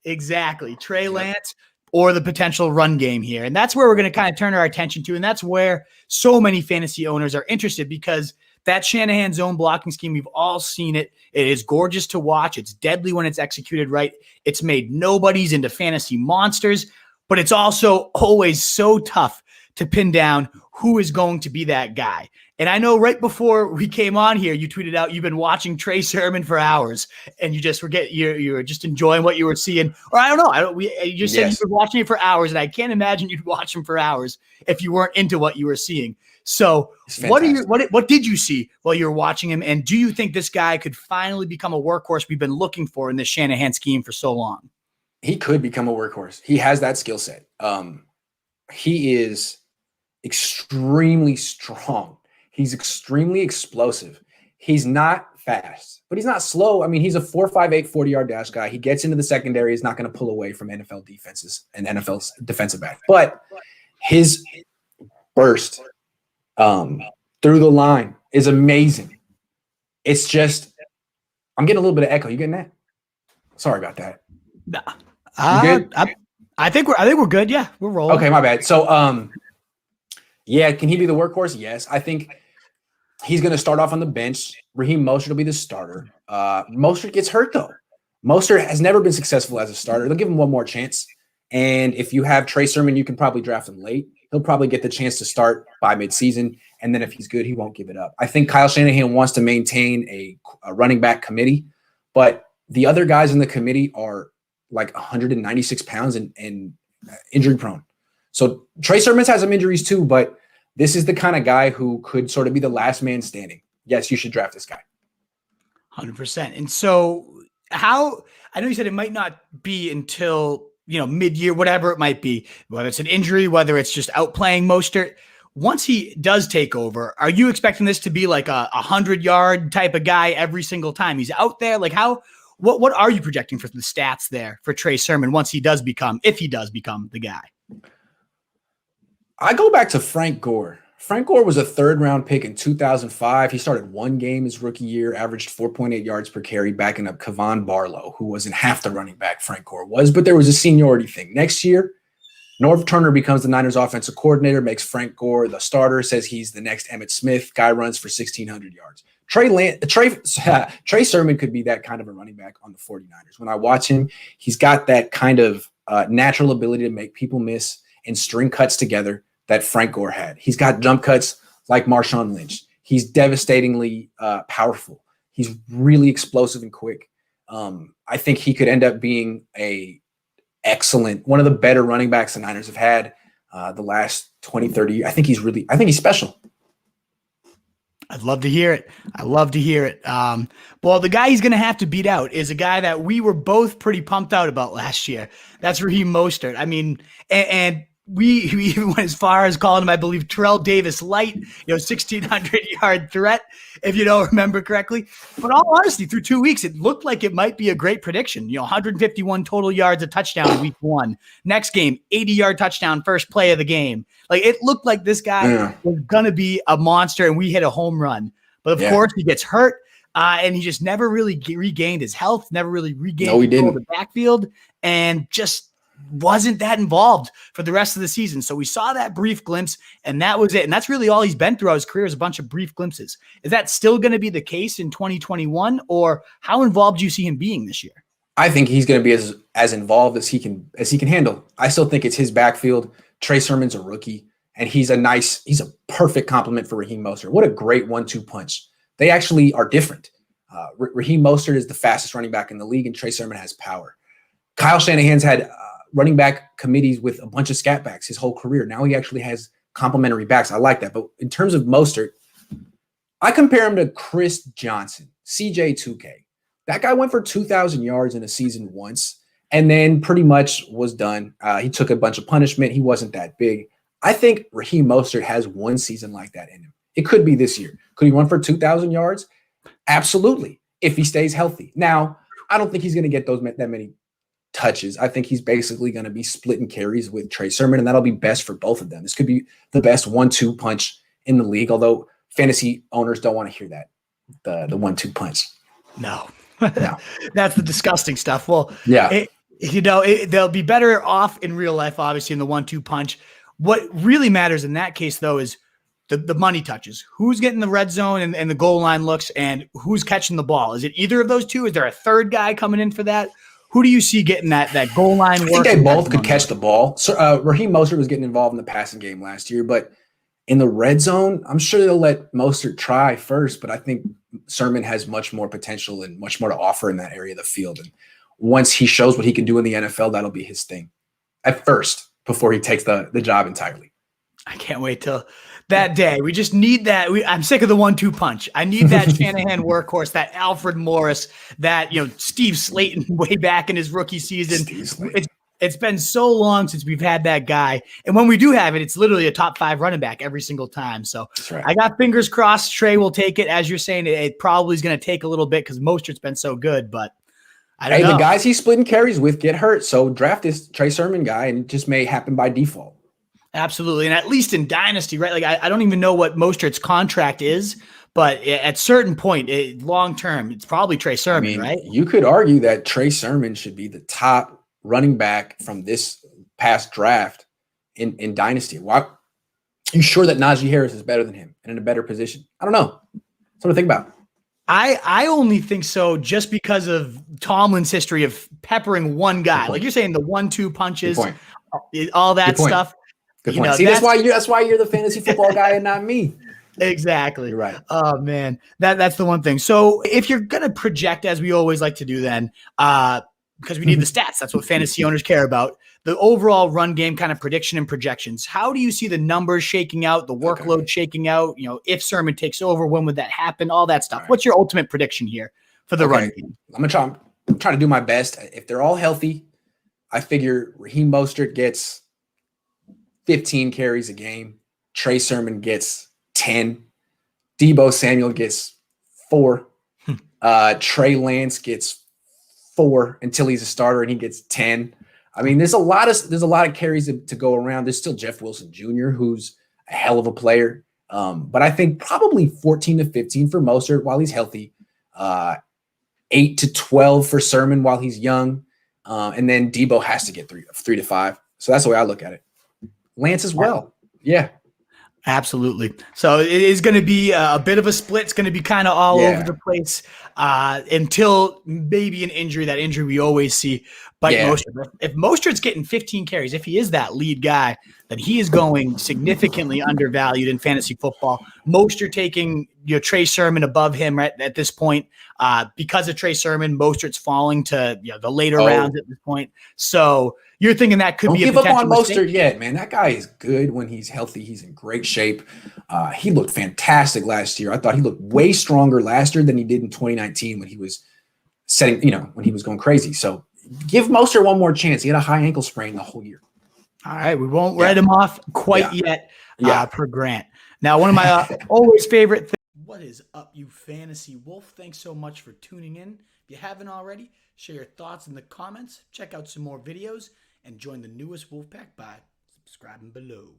Exactly. Trey Lance or the potential run game here. And that's where we're going to kind of turn our attention to. And that's where so many fantasy owners are interested, because that Shanahan zone blocking scheme, we've all seen it. It is gorgeous to watch. It's deadly when it's executed right. It's made nobodies into fantasy monsters, but it's also always so tough to pin down who is going to be that guy. And I know right before we came on here, you tweeted out you've been watching Trey Sermon for hours, and you just you were just enjoying what you were seeing. Or I don't know. You just said you were watching it for hours, and I can't imagine you'd watch him for hours if you weren't into what you were seeing. So what did you see while you were watching him? And do you think this guy could finally become a workhorse we've been looking for in this Shanahan scheme for so long? He could become a workhorse. He has that skill set. He is extremely strong. He's extremely explosive. He's not fast, but he's not slow. I mean, he's a 4.58 40-yard dash guy. He gets into the secondary. He's not going to pull away from NFL defenses and NFL's defensive back. But his burst through the line is amazing. It's just, I'm getting a little bit of echo. You getting that? Sorry about that. Nah. I think we're good. Yeah, we're rolling. Okay, my bad. So, yeah, can he be the workhorse? Yes. I think he's going to start off on the bench. Raheem Mostert will be the starter. Mostert gets hurt, though. Mostert has never been successful as a starter. They'll give him one more chance. And if you have Trey Sermon, you can probably draft him late. He'll probably get the chance to start by midseason. And then if he's good, he won't give it up. I think Kyle Shanahan wants to maintain a running back committee, but the other guys in the committee are like 196 pounds and injury prone. So Trey Sermon has some injuries too, but this is the kind of guy who could sort of be the last man standing. Yes, you should draft this guy. 100%. And so I know you said it might not be until, mid-year, whatever it might be, whether it's an injury, whether it's just outplaying Mostert. Once he does take over, are you expecting this to be like a 100-yard type of guy every single time he's out there? Like what are you projecting for the stats there for Trey Sermon if he does become the guy? I go back to Frank Gore. Frank Gore was a third-round pick in 2005. He started one game his rookie year, averaged 4.8 yards per carry, backing up Kevon Barlow, who wasn't half the running back Frank Gore was, but there was a seniority thing. Next year, Norv Turner becomes the Niners offensive coordinator, makes Frank Gore the starter, says he's the next Emmitt Smith. Guy runs for 1,600 yards. Trey Sermon could be that kind of a running back on the 49ers. When I watch him, he's got that kind of natural ability to make people miss and string cuts together that Frank Gore had. He's got jump cuts like Marshawn Lynch. He's devastatingly powerful. He's really explosive and quick. I think he could end up being one of the better running backs the Niners have had the last 20, 30 years. I think he's special. I'd love to hear it. Well, the guy he's going to have to beat out is a guy that we were both pretty pumped out about last year. That's Raheem Mostert. I mean, and we even went as far as calling him, I believe, Terrell Davis light, 1,600-yard threat, if you don't remember correctly. But all honesty, through 2 weeks, it looked like it might be a great prediction. 151 total yards, a touchdown week one. Next game, 80-yard touchdown, first play of the game. Like, it looked like this guy was going to be a monster, and we hit a home run. But, of course, he gets hurt, and he just never really regained his health, never really regained control of the backfield, and just wasn't that involved for the rest of the season. So we saw that brief glimpse, and that was it. And that's really all he's been throughout his career, is a bunch of brief glimpses. Is that still going to be the case in 2021, or how involved do you see him being this year? I think he's going to be as involved as he can handle. I still think it's his backfield. Trey Sermon's a rookie, and he's a perfect complement for Raheem Mostert. What a great 1-2 punch. They actually are different. Raheem Mostert is the fastest running back in the league, and Trey Sermon has power. Kyle Shanahan's had running back committees with a bunch of scat backs his whole career. Now he actually has complementary backs. I like that. But in terms of Mostert, I compare him to Chris Johnson, CJ2K. That guy went for 2,000 yards in a season once and then pretty much was done. He took a bunch of punishment. He wasn't that big. I think Raheem Mostert has one season like that in him. It could be this year. Could he run for 2,000 yards? Absolutely, if he stays healthy. Now, I don't think he's going to get that many touches. I think he's basically going to be splitting carries with Trey Sermon, and that'll be best for both of them. This could be the best 1-2 punch in the league, although fantasy owners don't want to hear that, the 1-2 punch. No. That's the disgusting stuff. Well, yeah. They'll be better off in real life, obviously, in the 1-2 punch. What really matters in that case, though, is the money touches. Who's getting the red zone and the goal line looks, and who's catching the ball? Is it either of those two? Is there a third guy coming in for that? Who do you see getting that goal line work? I think they both could catch the ball. So Raheem Mostert was getting involved in the passing game last year, but in the red zone, I'm sure they'll let Mostert try first, but I think Sermon has much more potential and much more to offer in that area of the field. And once he shows what he can do in the NFL, that'll be his thing at first before he takes the job entirely. I can't wait till that day. We just need that. I'm sick of the 1-2 punch. I need that Shanahan workhorse, that Alfred Morris, that Steve Slayton way back in his rookie season. It's been so long since we've had that guy, and when we do have it, it's literally a top 5 running back every single time. So right. I got fingers crossed. Trey will take it. As you're saying, it probably is going to take a little bit because Mostert's been so good, but I don't know. The guys he's splitting carries with get hurt, so draft this Trey Sermon guy, and it just may happen by default. Absolutely. And at least in Dynasty, right? Like I don't even know what Mostert's contract is, but at certain point, long term, it's probably Trey Sermon, right? You could argue that Trey Sermon should be the top running back from this past draft in Dynasty. Why? You sure that Najee Harris is better than him and in a better position? I don't know. Something to think about. I only think so just because of Tomlin's history of peppering one guy. Like you're saying, the 1-2 punches, all that stuff. Good point. See, that's why you're the fantasy football guy and not me. Exactly. You're right. Oh man, that's the one thing. So if you're gonna project, as we always like to do, then because we need the stats, that's what fantasy owners care about. The overall run game kind of prediction and projections. How do you see the numbers shaking out, the workload shaking out? If Sermon takes over, when would that happen? All that stuff. Right. What's your ultimate prediction here for the run game? I'm trying to do my best. If they're all healthy, I figure Raheem Mostert gets 15 carries a game. Trey Sermon gets 10. Deebo Samuel gets 4. Trey Lance gets 4 until he's a starter and he gets 10. I mean, there's a lot of carries to go around. There's still Jeff Wilson Jr., who's a hell of a player. But I think probably 14 to 15 for Mostert while he's healthy. 8 to 12 for Sermon while he's young. And then Deebo has to get 3 to 5. So that's the way I look at it. Lance as well. Yeah. Absolutely. So it is going to be a bit of a split. It's going to be kind of all over the place until maybe an injury, that injury we always see. But Mostert, if Mostert's getting 15 carries, if he is that lead guy, then he is going significantly undervalued in fantasy football. Mostert taking Trey Sermon above him right at this point. Because of Trey Sermon, Mostert's falling to the later rounds at this point. So you're thinking that could be a potential give up on mistake? Mostert yet, man. That guy is good when he's healthy. He's in great shape. He looked fantastic last year. I thought he looked way stronger last year than he did in 2019 when he was when he was going crazy. So give Mostert one more chance. He had a high ankle sprain the whole year. All right, we won't write him off quite yet per Grant. Now, one of my always favorite things. What is up, you fantasy wolf? Thanks so much for tuning in. If you haven't already, share your thoughts in the comments. Check out some more videos and join the newest Wolfpack by subscribing below.